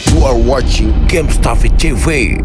You are watching GameStuff TV.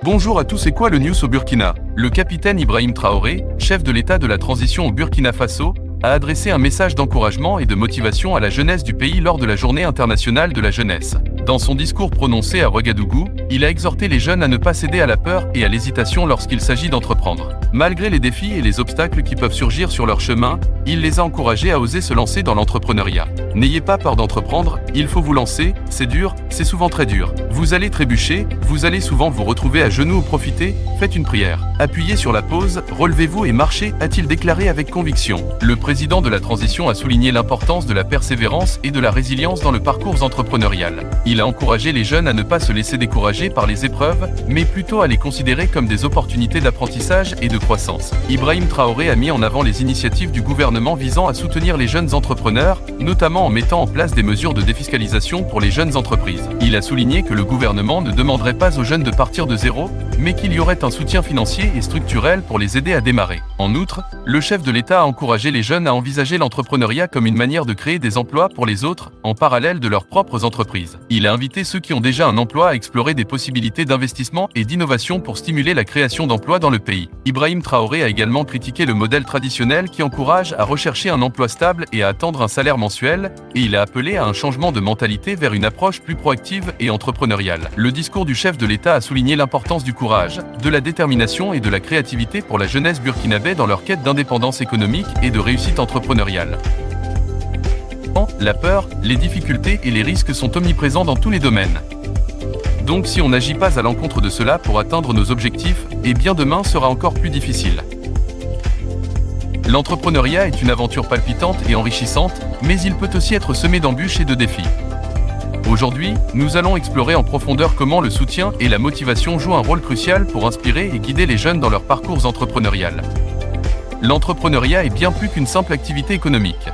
Bonjour à tous, c'est quoi le news au Burkina? Le capitaine Ibrahim Traoré, chef de l'État de la transition au Burkina Faso, a adressé un message d'encouragement et de motivation à la jeunesse du pays lors de la Journée internationale de la jeunesse. Dans son discours prononcé à Ouagadougou, il a exhorté les jeunes à ne pas céder à la peur et à l'hésitation lorsqu'il s'agit d'entreprendre. Malgré les défis et les obstacles qui peuvent surgir sur leur chemin, il les a encouragés à oser se lancer dans l'entrepreneuriat. N'ayez pas peur d'entreprendre, il faut vous lancer, c'est dur, c'est souvent très dur. Vous allez trébucher, vous allez souvent vous retrouver à genoux ou profiter, faites une prière. Appuyez sur la pause, relevez-vous et marchez, a-t-il déclaré avec conviction. Le président de la transition a souligné l'importance de la persévérance et de la résilience dans le parcours entrepreneurial. Il a encouragé les jeunes à ne pas se laisser décourager par les épreuves, mais plutôt à les considérer comme des opportunités d'apprentissage et de croissance. Ibrahim Traoré a mis en avant les initiatives du gouvernement visant à soutenir les jeunes entrepreneurs, notamment en mettant en place des mesures de défiscalisation pour les jeunes entreprises. Il a souligné que le gouvernement ne demanderait pas aux jeunes de partir de zéro, mais qu'il y aurait un soutien financier et structurel pour les aider à démarrer. En outre, le chef de l'État a encouragé les jeunes à envisager l'entrepreneuriat comme une manière de créer des emplois pour les autres, en parallèle de leurs propres entreprises. Il a invité ceux qui ont déjà un emploi à explorer des possibilités d'investissement et d'innovation pour stimuler la création d'emplois dans le pays. Ibrahim Traoré a également critiqué le modèle traditionnel qui encourage à rechercher un emploi stable et à attendre un salaire mensuel, et il a appelé à un changement de mentalité vers une approche plus proactive et entrepreneuriale. Le discours du chef de l'État a souligné l'importance du courage, de la détermination et de la créativité pour la jeunesse burkinabé dans leur quête d'indépendance économique et de réussite entrepreneuriale. La peur, les difficultés et les risques sont omniprésents dans tous les domaines. Donc si on n'agit pas à l'encontre de cela pour atteindre nos objectifs, eh bien demain sera encore plus difficile. L'entrepreneuriat est une aventure palpitante et enrichissante, mais il peut aussi être semé d'embûches et de défis. Aujourd'hui, nous allons explorer en profondeur comment le soutien et la motivation jouent un rôle crucial pour inspirer et guider les jeunes dans leur parcours entrepreneurial. L'entrepreneuriat est bien plus qu'une simple activité économique.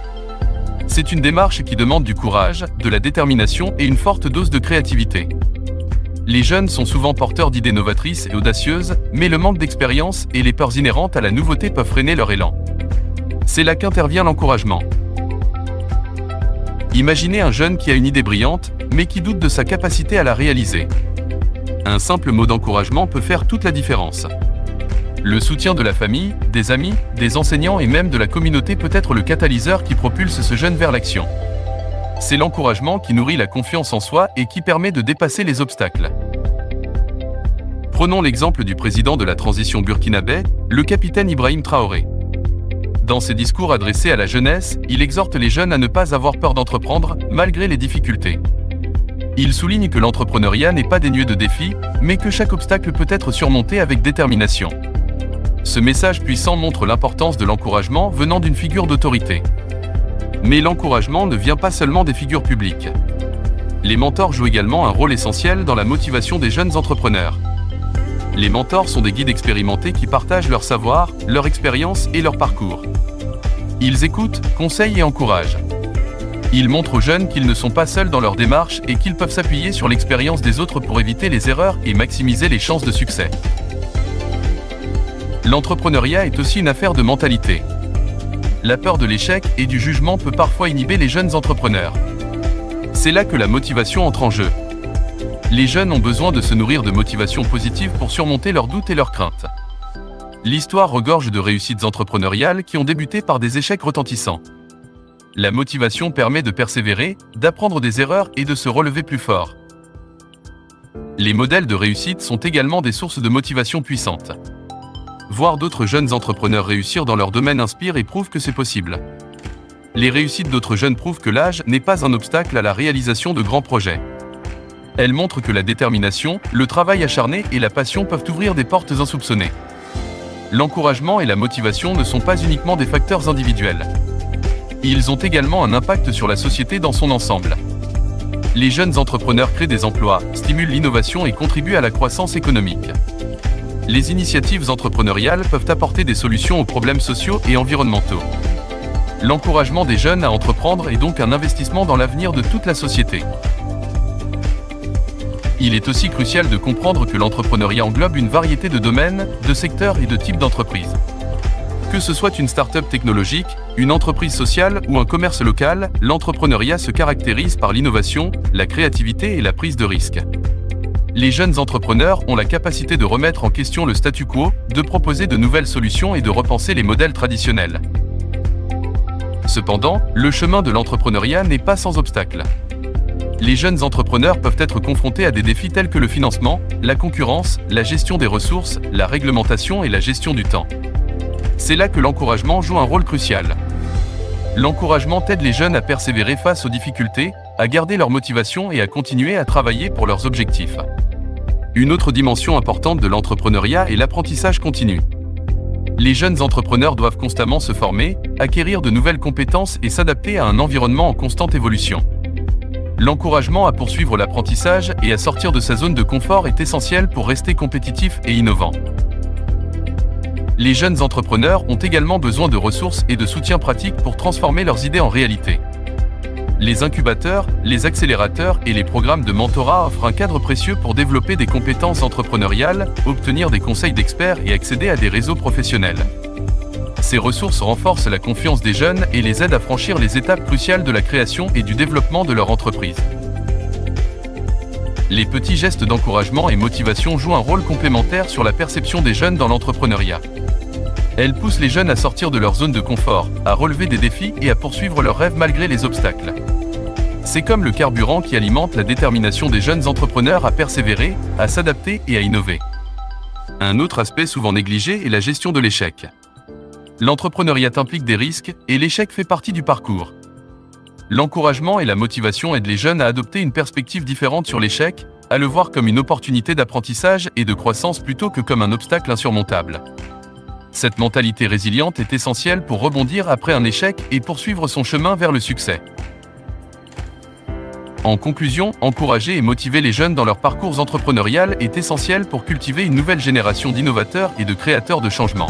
C'est une démarche qui demande du courage, de la détermination et une forte dose de créativité. Les jeunes sont souvent porteurs d'idées novatrices et audacieuses, mais le manque d'expérience et les peurs inhérentes à la nouveauté peuvent freiner leur élan. C'est là qu'intervient l'encouragement. Imaginez un jeune qui a une idée brillante, mais qui doute de sa capacité à la réaliser. Un simple mot d'encouragement peut faire toute la différence. Le soutien de la famille, des amis, des enseignants et même de la communauté peut être le catalyseur qui propulse ce jeune vers l'action. C'est l'encouragement qui nourrit la confiance en soi et qui permet de dépasser les obstacles. Prenons l'exemple du président de la transition burkinabé, le capitaine Ibrahim Traoré. Dans ses discours adressés à la jeunesse, il exhorte les jeunes à ne pas avoir peur d'entreprendre, malgré les difficultés. Il souligne que l'entrepreneuriat n'est pas dénué de défis, mais que chaque obstacle peut être surmonté avec détermination. Ce message puissant montre l'importance de l'encouragement venant d'une figure d'autorité. Mais l'encouragement ne vient pas seulement des figures publiques. Les mentors jouent également un rôle essentiel dans la motivation des jeunes entrepreneurs. Les mentors sont des guides expérimentés qui partagent leur savoir, leur expérience et leur parcours. Ils écoutent, conseillent et encouragent. Ils montrent aux jeunes qu'ils ne sont pas seuls dans leur démarche et qu'ils peuvent s'appuyer sur l'expérience des autres pour éviter les erreurs et maximiser les chances de succès. L'entrepreneuriat est aussi une affaire de mentalité. La peur de l'échec et du jugement peut parfois inhiber les jeunes entrepreneurs. C'est là que la motivation entre en jeu. Les jeunes ont besoin de se nourrir de motivation positive pour surmonter leurs doutes et leurs craintes. L'histoire regorge de réussites entrepreneuriales qui ont débuté par des échecs retentissants. La motivation permet de persévérer, d'apprendre des erreurs et de se relever plus fort. Les modèles de réussite sont également des sources de motivation puissantes. Voir d'autres jeunes entrepreneurs réussir dans leur domaine inspire et prouve que c'est possible. Les réussites d'autres jeunes prouvent que l'âge n'est pas un obstacle à la réalisation de grands projets. Elles montrent que la détermination, le travail acharné et la passion peuvent ouvrir des portes insoupçonnées. L'encouragement et la motivation ne sont pas uniquement des facteurs individuels. Ils ont également un impact sur la société dans son ensemble. Les jeunes entrepreneurs créent des emplois, stimulent l'innovation et contribuent à la croissance économique. Les initiatives entrepreneuriales peuvent apporter des solutions aux problèmes sociaux et environnementaux. L'encouragement des jeunes à entreprendre est donc un investissement dans l'avenir de toute la société. Il est aussi crucial de comprendre que l'entrepreneuriat englobe une variété de domaines, de secteurs et de types d'entreprises. Que ce soit une start-up technologique, une entreprise sociale ou un commerce local, l'entrepreneuriat se caractérise par l'innovation, la créativité et la prise de risque. Les jeunes entrepreneurs ont la capacité de remettre en question le statu quo, de proposer de nouvelles solutions et de repenser les modèles traditionnels. Cependant, le chemin de l'entrepreneuriat n'est pas sans obstacles. Les jeunes entrepreneurs peuvent être confrontés à des défis tels que le financement, la concurrence, la gestion des ressources, la réglementation et la gestion du temps. C'est là que l'encouragement joue un rôle crucial. L'encouragement aide les jeunes à persévérer face aux difficultés, à garder leur motivation et à continuer à travailler pour leurs objectifs. Une autre dimension importante de l'entrepreneuriat est l'apprentissage continu. Les jeunes entrepreneurs doivent constamment se former, acquérir de nouvelles compétences et s'adapter à un environnement en constante évolution. L'encouragement à poursuivre l'apprentissage et à sortir de sa zone de confort est essentiel pour rester compétitif et innovant. Les jeunes entrepreneurs ont également besoin de ressources et de soutien pratique pour transformer leurs idées en réalité. Les incubateurs, les accélérateurs et les programmes de mentorat offrent un cadre précieux pour développer des compétences entrepreneuriales, obtenir des conseils d'experts et accéder à des réseaux professionnels. Ces ressources renforcent la confiance des jeunes et les aident à franchir les étapes cruciales de la création et du développement de leur entreprise. Les petits gestes d'encouragement et motivation jouent un rôle complémentaire sur la perception des jeunes dans l'entrepreneuriat. Elles poussent les jeunes à sortir de leur zone de confort, à relever des défis et à poursuivre leurs rêves malgré les obstacles. C'est comme le carburant qui alimente la détermination des jeunes entrepreneurs à persévérer, à s'adapter et à innover. Un autre aspect souvent négligé est la gestion de l'échec. L'entrepreneuriat implique des risques, et l'échec fait partie du parcours. L'encouragement et la motivation aident les jeunes à adopter une perspective différente sur l'échec, à le voir comme une opportunité d'apprentissage et de croissance plutôt que comme un obstacle insurmontable. Cette mentalité résiliente est essentielle pour rebondir après un échec et poursuivre son chemin vers le succès. En conclusion, encourager et motiver les jeunes dans leur parcours entrepreneurial est essentiel pour cultiver une nouvelle génération d'innovateurs et de créateurs de changements.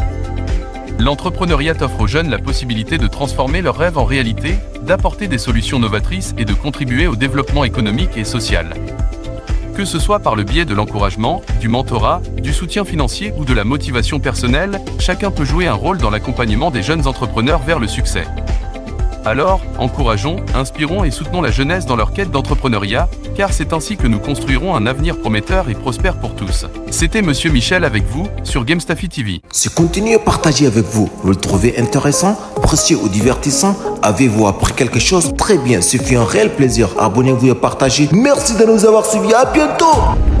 L'entrepreneuriat offre aux jeunes la possibilité de transformer leurs rêves en réalité, d'apporter des solutions novatrices et de contribuer au développement économique et social. Que ce soit par le biais de l'encouragement, du mentorat, du soutien financier ou de la motivation personnelle, chacun peut jouer un rôle dans l'accompagnement des jeunes entrepreneurs vers le succès. Alors, encourageons, inspirons et soutenons la jeunesse dans leur quête d'entrepreneuriat, car c'est ainsi que nous construirons un avenir prometteur et prospère pour tous. C'était Monsieur Michel avec vous, sur Gamestaffy TV. Si continuez à partager avec vous, vous le trouvez intéressant, précieux ou divertissant, avez-vous appris quelque chose? Très bien, c'est fait un réel plaisir. Abonnez-vous et partagez. Merci de nous avoir suivis, à bientôt.